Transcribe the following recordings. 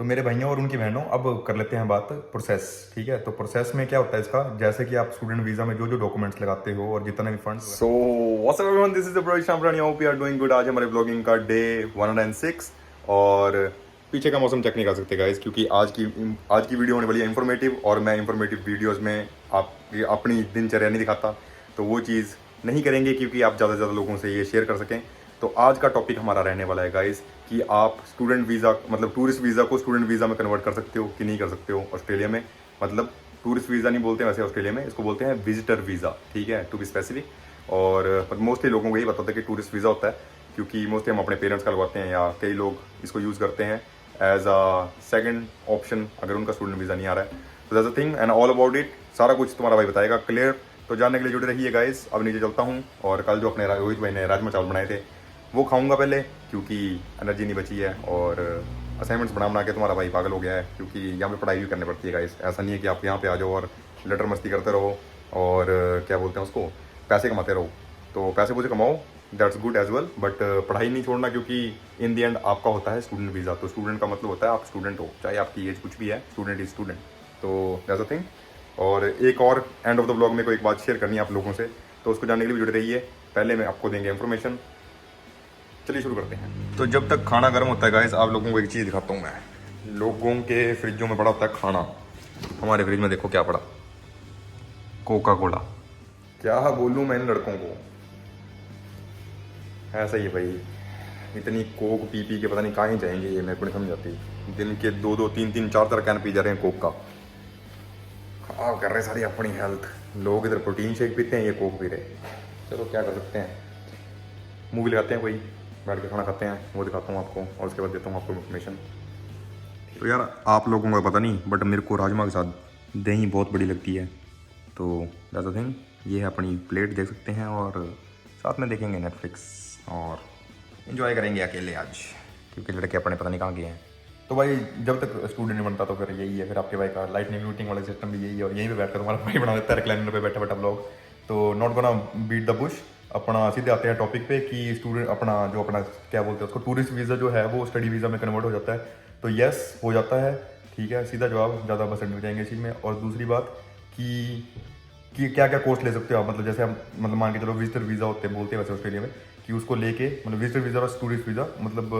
तो मेरे भाइयों और उनकी बहनों, अब कर लेते हैं बात प्रोसेस। ठीक है, तो प्रोसेस में क्या होता है इसका, जैसे कि आप स्टूडेंट वीज़ा में जो जो डॉक्यूमेंट्स लगाते हो और जितना भी funds. So what's up everyone, this is the bro Shamrani, hope you are doing good. आज हमारे ब्लॉगिंग का डे 106 और पीछे का मौसम चेक नहीं कर सकते गाइस, क्योंकि आज की वीडियो होने वाली है इन्फॉर्मेटिव, और मैं इन्फॉर्मेटिव वीडियोस में आप अपनी दिनचर्या नहीं दिखाता, तो वो चीज़ नहीं करेंगे क्योंकि आप ज़्यादा से ज़्यादा लोगों से ये शेयर कर सकें। तो आज का टॉपिक हमारा रहने वाला है गाइस कि आप स्टूडेंट वीज़ा मतलब टूरिस्ट वीज़ा को स्टूडेंट वीज़ा में कन्वर्ट कर सकते हो कि नहीं कर सकते हो ऑस्ट्रेलिया में। मतलब टूरिस्ट वीज़ा नहीं बोलते हैं वैसे ऑस्ट्रेलिया में, इसको बोलते हैं विजिटर वीज़ा, ठीक है, टू बी स्पेसिफिक। और मोस्टली लोगों को यही पता था कि टूरिस्ट वीज़ा होता है, क्योंकि मोस्टली हम अपने पेरेंट्स का लगवाते हैं या कई लोग इसको यूज़ करते हैं एज अ सेकेंड ऑप्शन अगर उनका स्टूडेंट वीज़ा नहीं आ रहा है। तो that's a thing and all about it, सारा कुछ तुम्हारा भाई बताएगा क्लियर। तो जानने के लिए जुड़े रहिए गाइस। अब नीचे चलता हूँ और कल जो अपने रोहित भाई ने राजमा चावल बनाए थे वो खाऊंगा पहले, क्योंकि एनर्जी नहीं बची है। और असाइनमेंट्स बना के तुम्हारा भाई पागल हो गया है, क्योंकि यहाँ पे पढ़ाई भी करनी पड़ती है गाइस। ऐसा नहीं है कि आप यहाँ पे आ जाओ और लटर मस्ती करते रहो और क्या बोलते हैं उसको, पैसे कमाते रहो। तो पैसे मुझे कमाओ, that's good as well, but पढ़ाई नहीं छोड़ना, क्योंकि इन दी एंड आपका होता है स्टूडेंट वीज़ा। तो स्टूडेंट का मतलब होता है आप स्टूडेंट हो, चाहे आपकी एज कुछ भी है, स्टूडेंट इज स्टूडेंट। तो दैट्स अ थिंग। और एक और एंड ऑफ द ब्लॉग में कोई एक बात शेयर करनी है आप लोगों से, तो उसको जानने के लिए जुड़े रहिए। पहले मैं आपको देंगे इन्फॉर्मेशन। चलिए शुरू करते हैं। तो जब तक खाना गर्म होता है गाइस, आप लोगों को एक चीज़ दिखाता हूँ मैं। लोगों के फ्रिजों में पड़ा होता है खाना, हमारे फ्रिज में देखो क्या पड़ा, कोका कोला। क्या बोलूँ मैं इन लड़कों को, ऐसा ही है भाई। इतनी कोक पी पी के पता नहीं कहाँ ही जाएंगे ये, मेरे को नहीं समझ आती। दिन के 2-2 3-3 4-4 कैन पी जा रहे हैं कोक का। खराब कर रहे सारी अपनी हेल्थ। लोग इधर प्रोटीन शेक पीते हैं, ये कोक पी रहे। चलो क्या कर सकते हैं, मूवी लगाते हैं कोई, बैठ के खाना खाते हैं, वो दिखाता हूँ आपको और उसके बाद देता हूँ आपको इन्फॉर्मेशन। तो यार आप लोगों को पता नहीं, बट मेरे को राजमा के साथ दही बहुत बड़ी लगती है। तो दैट्स द थिंग, ये है अपनी प्लेट, देख सकते हैं, और साथ में देखेंगे नेटफ्लिक्स और इन्जॉय करेंगे अकेले आज, क्योंकि लड़के अपने पता नहीं कहाँ गए हैं। तो भाई जब तक स्टूडेंट नहीं बनता तो फिर यही है, फिर आपके भाई का लाइटनिंग म्यूटिंग वाला सिस्टम भी यही है, और यहीं पे बैठ कर तुम्हारा भाई बना देता है रिक्लाइनर पे बैठा बैठा ब्लॉग। तो not gonna beat the bush, अपना सीधे आते हैं टॉपिक पे कि स्टूडेंट अपना क्या बोलते हैं उसको, टूरिस्ट वीज़ा जो है वो स्टडी वीज़ा में कन्वर्ट हो जाता है। तो यस हो जाता है, ठीक है, सीधा जवाब, ज़्यादा बस नहीं जाएंगे इसी में। और दूसरी बात कि क्या क्या कोर्स ले सकते हो आप, मतलब जैसे हम मतलब मान के चलो विजिटर वीज़ा होते हैं, बोलते हैं वैसे ऑस्ट्रेलिया में, कि उसको लेके मतलब विजिटर वीज़ा और टूरिस्ट वीज़ा मतलब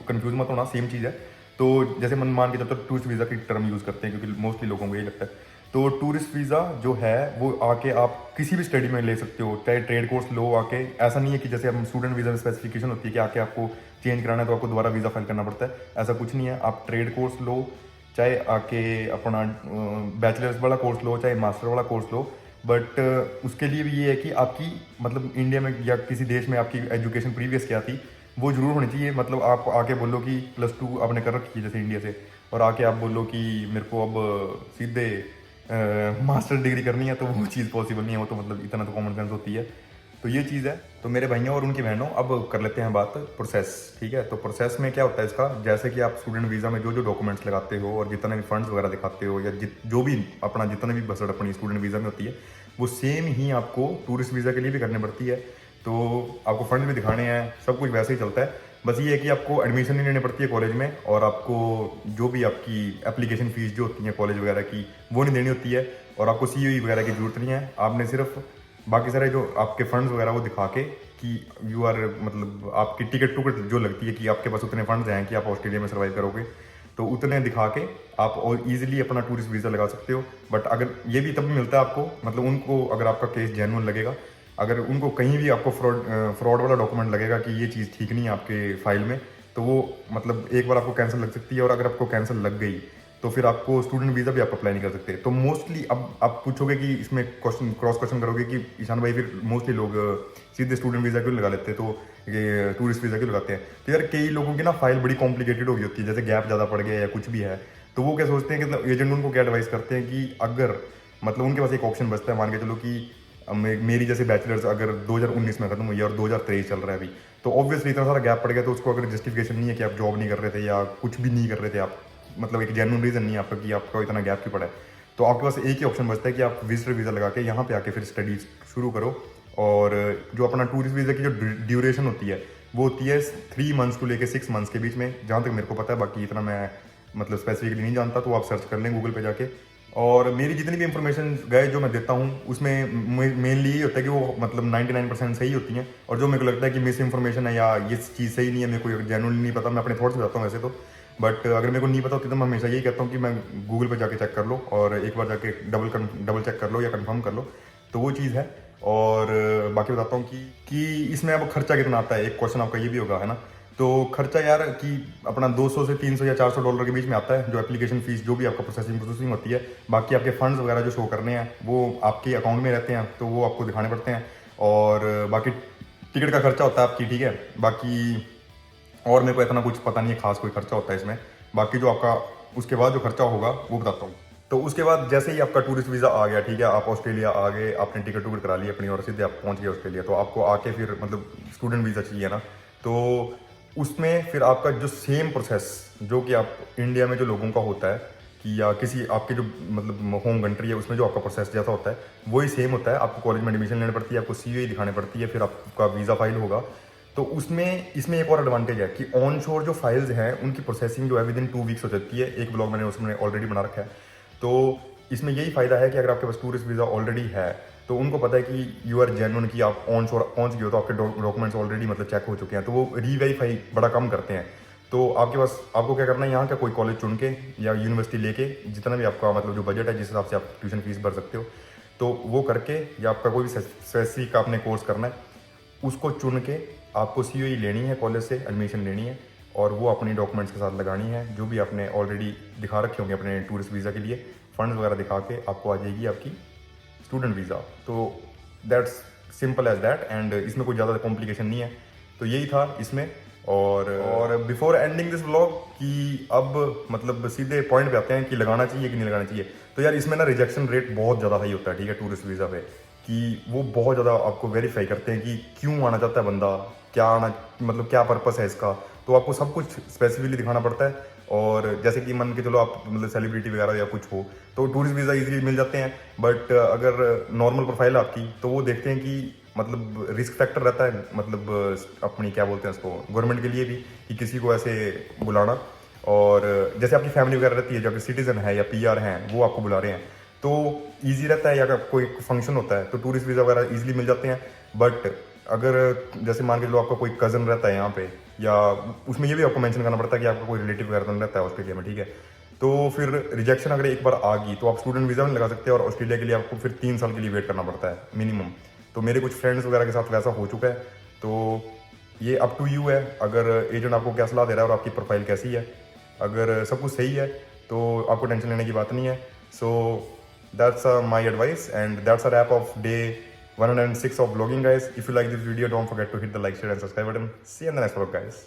कंफ्यूज मत होना, सेम चीज़ है। तो जैसे मन मान के जब तक टूरिस्ट वीज़ा की टर्म यूज़ करते हैं, क्योंकि मोस्टली लोगों को यही लगता है। तो टूरिस्ट वीज़ा जो है वो आके आप किसी भी स्टडी में ले सकते हो, चाहे ट्रेड कोर्स लो आके। ऐसा नहीं है कि जैसे हम स्टूडेंट वीज़ा में स्पेसिफिकेशन होती है कि आके आपको चेंज कराना है तो आपको दोबारा वीज़ा फाइल करना पड़ता है, ऐसा कुछ नहीं है। आप ट्रेड कोर्स लो, चाहे आके अपना बैचलर्स वाला कोर्स लो, चाहे मास्टर वाला कोर्स लो, बट उसके लिए भी ये है कि आपकी मतलब इंडिया में या किसी देश में आपकी एजुकेशन प्रीवियस क्या थी वो जरूर होनी चाहिए। मतलब आप आके बोलो कि +2 आपने कर रखी है जैसे इंडिया से, और आके आप बोलो कि मेरे को अब सीधे मास्टर डिग्री करनी है, तो वो चीज़ पॉसिबल नहीं है। वो तो मतलब इतना तो कॉमन सेंस होती है। तो ये चीज़ है। तो मेरे भाइयों और उनकी बहनों, अब कर लेते हैं बात प्रोसेस। ठीक है, तो प्रोसेस में क्या होता है इसका, जैसे कि आप स्टूडेंट वीज़ा में जो जो डॉक्यूमेंट्स लगाते हो और जितने भी फंड्स वगैरह दिखाते हो, या जो भी अपना जितने भी बसड़ अपनी स्टूडेंट वीज़ा में होती है, वो सेम ही आपको टूरिस्ट वीज़ा के लिए भी करनी पड़ती है। तो आपको फंड्स भी दिखाने हैं, सब कुछ वैसे ही चलता है। बस ये है कि आपको एडमिशन नहीं लेनी पड़ती है कॉलेज में, और आपको जो भी आपकी एप्लीकेशन फ़ीस जो होती है कॉलेज वगैरह की वो नहीं देनी होती है, और आपको COE वगैरह की ज़रूरत नहीं है। आपने सिर्फ बाकी सारे जो आपके फंड्स वगैरह वो दिखा के कि यू आर मतलब आपकी टिकट टुकट जो लगती है कि आपके पास उतने फंड्स हैं कि आप ऑस्ट्रेलिया में सर्वाइव करोगे, तो उतने दिखा के आप और ईजिली अपना टूरिस्ट वीज़ा लगा सकते हो। बट अगर ये भी तब मिलता है आपको, मतलब उनको अगर आपका केस जेन्युइन लगेगा, अगर उनको कहीं भी आपको फ्रॉड वाला डॉक्यूमेंट लगेगा कि ये चीज़ ठीक नहीं है आपके फाइल में, तो वो मतलब एक बार आपको कैंसिल लग सकती है। और अगर आपको कैंसिल लग गई तो फिर आपको स्टूडेंट वीज़ा भी आप अप्लाई नहीं कर सकते। तो मोस्टली अब आप पूछोगे कि इसमें क्रॉस क्वेश्चन करोगे कि ईशान भाई फिर मोस्टली लोग सीधे स्टूडेंट वीज़ा क्यों लगा लेते हैं, तो ये टूरिस्ट वीज़ा क्यों लगाते हैं। तो यार कई लोगों की ना फाइल बड़ी कॉम्प्लिकेटेड हो गई होती है, जैसे गैप ज़्यादा पड़ गया या कुछ भी है, तो वो क्या सोचते हैं कि मतलब एजेंट उनको क्या एडवाइस करते हैं कि अगर मतलब उनके पास एक ऑप्शन बचता है, मान के चलो कि मेरी जैसे बैचलर्स अगर 2019 में खत्म हुई है और 2023 चल रहा है अभी, तो ऑब्वियसली इतना सारा गैप पड़ गया, तो उसको अगर जस्टिफिकेशन नहीं है कि आप जॉब नहीं कर रहे थे या कुछ भी नहीं कर रहे थे आप, मतलब एक जेन्युइन रीज़न नहीं है आपका कि आपका इतना गैप क्यों पड़ा है, तो आपके पास एक ही ऑप्शन बचता है कि आप विजिटर वीज़ा लगा के यहाँ पे आके फिर स्टडीज शुरू करो। और जो अपना टूरिस्ट वीज़ा की जो ड्यूरेशन होती है वो होती है 3 मंथ्स को लेकर 6 मंथ्स के बीच में, जहाँ तक मेरे को पता है। बाकी इतना मैं मतलब स्पेसिफिकली नहीं जानता तो आप सर्च कर लें गूगल पे जाके। और मेरी जितनी भी इंफॉर्मेशन गए जो मैं देता हूँ उसमें मेनली यही होता है कि वो मतलब 99% सही होती हैं, और जो मेरे को लगता है कि मिस इन्फॉर्मेशन है या ये चीज़ सही नहीं है, मेरे को जेन्युइनली नहीं पता, मैं अपने थॉट्स बताता हूँ वैसे तो। बट अगर मेरे को नहीं पता होती तो मैं हमेशा यही कहता हूँ कि मैं गूगल पे जाके चेक कर लो और एक बार जाके डबल चेक कर लो या कंफर्म कर लो, तो वो चीज़ है। और बाकी बताता हूँ कि इसमें अब खर्चा कितना आता है, एक क्वेश्चन आपका ये भी होगा, है ना। तो खर्चा यार कि अपना 200 से 300 या 400 डॉलर के बीच में आता है, जो एप्लीकेशन फीस जो भी आपका प्रोसेसिंग होती है। बाकी आपके फंड्स वगैरह जो शो करने हैं वो आपके अकाउंट में रहते हैं, तो वो आपको दिखाने पड़ते हैं। और बाकी टिकट का खर्चा होता है आपकी, ठीक है। बाकी और मेरे को इतना कुछ पता नहीं है खास कोई खर्चा होता है इसमें। बाकी जो आपका उसके बाद जो खर्चा होगा वो बताता हूँ। तो उसके बाद जैसे ही आपका टूरिस्ट वीज़ा आ गया, ठीक है, आप ऑस्ट्रेलिया आ गए, आपने टिकट टूकट करा ली अपनी और सीधे आप पहुँच गए ऑस्ट्रेलिया, तो आपको आके फिर मतलब स्टूडेंट वीज़ा चाहिए ना, तो उसमें फिर आपका जो सेम प्रोसेस जो कि आप इंडिया में जो लोगों का होता है कि या किसी आपके जो मतलब होम कंट्री है उसमें जो आपका प्रोसेस जैसा होता है वही सेम होता है। आपको कॉलेज में एडमिशन लेनी पड़ती है, आपको COE दिखानी पड़ती है, फिर आपका वीज़ा फाइल होगा। तो उसमें इसमें एक और एडवांटेज है कि ऑन शोर जो फाइल्स हैं उनकी प्रोसेसिंग जो है विदिन 2 वीक्स हो जाती है। एक ब्लॉग मैंने उसमें ऑलरेडी बना रखा है। तो इसमें यही फ़ायदा है कि अगर आपके पास टूरिस्ट वीज़ा ऑलरेडी है तो उनको पता है कि यू आर जेन्युइन, कि आप ऑन शोर पहुँच गए हो तो आपके डॉक्यूमेंट्स ऑलरेडी मतलब चेक हो चुके हैं, तो वो रीवेरीफाई बड़ा कम करते हैं। तो आपके पास आपको क्या करना है, यहाँ का कोई कॉलेज चुन के या यूनिवर्सिटी लेके जितना भी आपका मतलब जो बजट है जिस हिसाब से आप ट्यूशन फीस भर सकते हो, तो वो करके या आपका कोई भी स्पेसिफिक का आपने कोर्स करना है उसको चुन के आपको COE लेनी है, कॉलेज से एडमिशन लेनी है, और वो अपनी डॉक्यूमेंट्स के साथ लगानी है जो भी आपने ऑलरेडी दिखा रखे होंगे अपने टूरिस्ट वीज़ा के लिए। फंड्स वगैरह दिखा के आपको आ जाएगी आपकी स्टूडेंट वीज़ा। तो that's simple as that, and इसमें कोई ज़्यादा कॉम्प्लिकेशन नहीं है। तो यही था इसमें। और बिफोर एंडिंग दिस व्लॉग कि अब मतलब सीधे पॉइंट पे आते हैं कि लगाना चाहिए कि नहीं लगाना चाहिए। तो यार इसमें ना रिजेक्शन रेट बहुत ज़्यादा हाई होता है, ठीक है, टूरिस्ट वीज़ा पे, कि वो बहुत ज़्यादा आपको वेरीफाई करते हैं कि क्यों आना चाहता है बंदा, क्या आना मतलब क्या पर्पस है इसका। तो आपको सब कुछ स्पेसिफिकली दिखाना पड़ता है। और जैसे कि मान के चलो आप मतलब सेलिब्रिटी वगैरह या कुछ हो तो टूरिस्ट वीज़ा इजीली मिल जाते हैं। बट अगर नॉर्मल प्रोफाइल है आपकी तो वो देखते हैं कि मतलब रिस्क फैक्टर रहता है, मतलब अपनी क्या बोलते हैं उसको, गवर्नमेंट के लिए भी, कि किसी को ऐसे बुलाना। और जैसे आपकी फैमिली वगैरह रहती है जो आपके सिटीजन है या PR हैं वो आपको बुला रहे हैं तो ईजी रहता है, या अगर कोई फंक्शन होता है तो टूरिस्ट वीज़ा वगैरह ईजिली मिल जाते हैं। बट अगर जैसे मान के चलो आपका कोई कज़न रहता है यहाँ पे, या उसमें ये भी आपको मेंशन करना पड़ता है कि आपका कोई रिलेटिव वगैरह तो नहीं रहता है ऑस्ट्रेलिया में, ठीक है, तो फिर रिजेक्शन अगर एक बार आ गई तो आप स्टूडेंट वीज़ा में लगा सकते हैं, और ऑस्ट्रेलिया के लिए आपको फिर 3 साल के लिए वेट करना पड़ता है मिनिमम। तो मेरे कुछ फ्रेंड्स वगैरह के साथ वैसा हो चुका है। तो ये अप टू यू है, अगर एजेंट आपको क्या सलाह दे रहा है और आपकी प्रोफाइल कैसी है। अगर सब कुछ सही है तो आपको टेंशन लेने की बात नहीं है। सो that's my advice, and that's a wrap of day 106 of vlogging, guys. If you like this video, don't forget to hit the like, share and subscribe button. See you in the next vlog, guys.